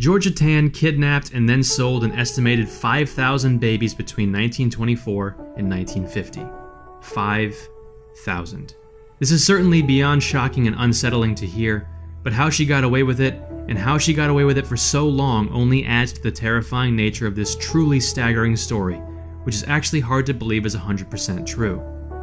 Georgia Tann kidnapped and then sold an estimated 5,000 babies between 1924 and 1950. 5,000. This is certainly beyond shocking and unsettling to hear, but how she got away with it, and how she got away with it for so long, only adds to the terrifying nature of this truly staggering story, which is actually hard to believe is 100% true.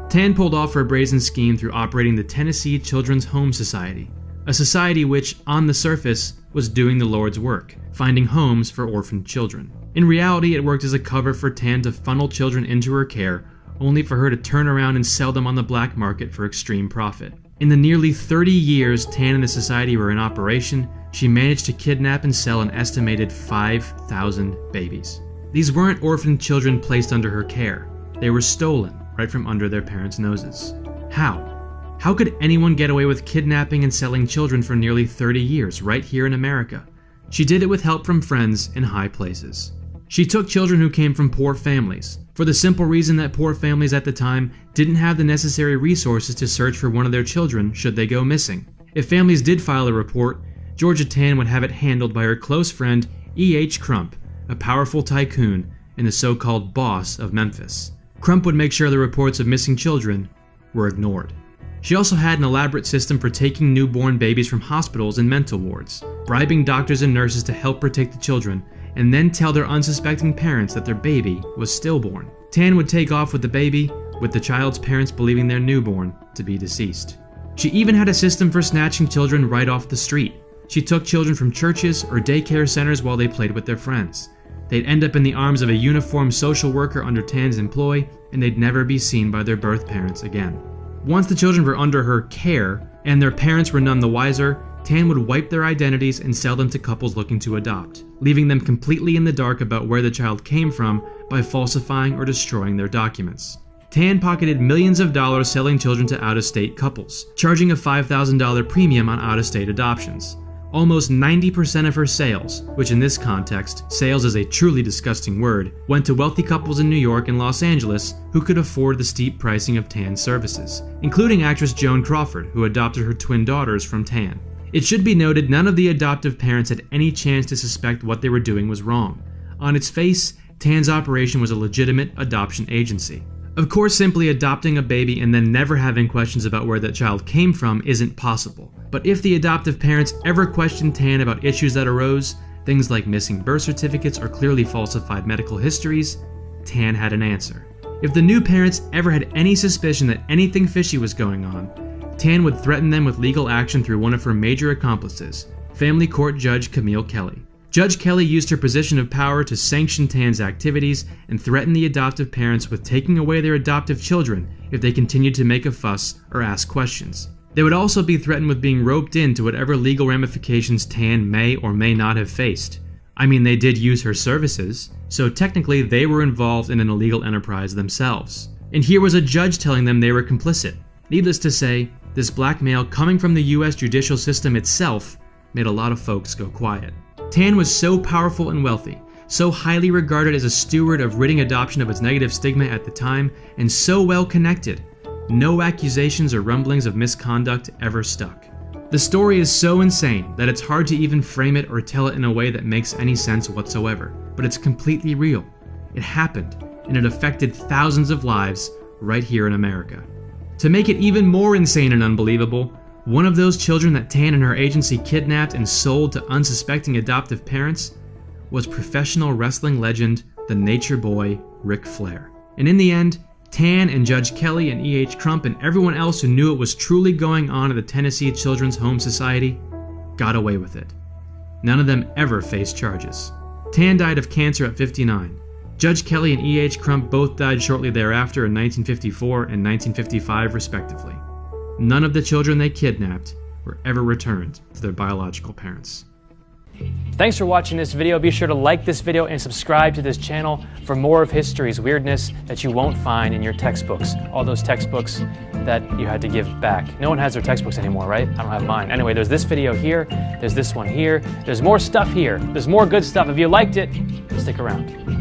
Tann pulled off her brazen scheme through operating the Tennessee Children's Home Society, a society which, on the surface, was doing the Lord's work, finding homes for orphaned children. In reality, it worked as a cover for Tann to funnel children into her care, only for her to turn around and sell them on the black market for extreme profit. In the nearly 30 years Tann and the society were in operation, she managed to kidnap and sell an estimated 5,000 babies. These weren't orphaned children placed under her care. They were stolen right from under their parents' noses. How? How could anyone get away with kidnapping and selling children for nearly 30 years right here in America? She did it with help from friends in high places. She took children who came from poor families, for the simple reason that poor families at the time didn't have the necessary resources to search for one of their children should they go missing. If families did file a report, Georgia Tann would have it handled by her close friend E.H. Crump, a powerful tycoon and the so-called boss of Memphis. Crump would make sure the reports of missing children were ignored. She also had an elaborate system for taking newborn babies from hospitals and mental wards, bribing doctors and nurses to help protect the children, and then tell their unsuspecting parents that their baby was stillborn. Tann would take off with the baby, with the child's parents believing their newborn to be deceased. She even had a system for snatching children right off the street. She took children from churches or daycare centers while they played with their friends. They'd end up in the arms of a uniformed social worker under Tann's employ, and they'd never be seen by their birth parents again. Once the children were under her care, and their parents were none the wiser, Tann would wipe their identities and sell them to couples looking to adopt, leaving them completely in the dark about where the child came from by falsifying or destroying their documents. Tann pocketed millions of dollars selling children to out-of-state couples, charging a $5,000 premium on out-of-state adoptions. Almost 90% of her sales, which in this context, sales is a truly disgusting word, went to wealthy couples in New York and Los Angeles who could afford the steep pricing of Tann's services, including actress Joan Crawford, who adopted her twin daughters from Tann. It should be noted none of the adoptive parents had any chance to suspect what they were doing was wrong. On its face, Tann's operation was a legitimate adoption agency. Of course, simply adopting a baby and then never having questions about where that child came from isn't possible. But if the adoptive parents ever questioned Tann about issues that arose, things like missing birth certificates or clearly falsified medical histories, Tann had an answer. If the new parents ever had any suspicion that anything fishy was going on, Tann would threaten them with legal action through one of her major accomplices, family court judge Camille Kelly. Judge Kelly used her position of power to sanction Tann's activities and threaten the adoptive parents with taking away their adoptive children if they continued to make a fuss or ask questions. They would also be threatened with being roped into whatever legal ramifications Tann may or may not have faced. I mean, they did use her services, so technically they were involved in an illegal enterprise themselves. And here was a judge telling them they were complicit. Needless to say, this blackmail coming from the US judicial system itself made a lot of folks go quiet. Tann was so powerful and wealthy, so highly regarded as a steward of ridding adoption of its negative stigma at the time, and so well connected, no accusations or rumblings of misconduct ever stuck. The story is so insane that it's hard to even frame it or tell it in a way that makes any sense whatsoever, but it's completely real. It happened, and it affected thousands of lives right here in America. To make it even more insane and unbelievable, one of those children that Tann and her agency kidnapped and sold to unsuspecting adoptive parents was professional wrestling legend, the Nature Boy, Ric Flair. And in the end, Tann and Judge Kelly and E.H. Crump and everyone else who knew it was truly going on at the Tennessee Children's Home Society got away with it. None of them ever faced charges. Tann died of cancer at 59. Judge Kelly and E.H. Crump both died shortly thereafter in 1954 and 1955 respectively. None of the children they kidnapped were ever returned to their biological parents. Thanks for watching this video. Be sure to like this video and subscribe to this channel for more of history's weirdness that you won't find in your textbooks. All those textbooks that you had to give back. No one has their textbooks anymore, right? I don't have mine. Anyway, there's this video here, there's this one here, there's more stuff here, there's more good stuff. If you liked it, stick around.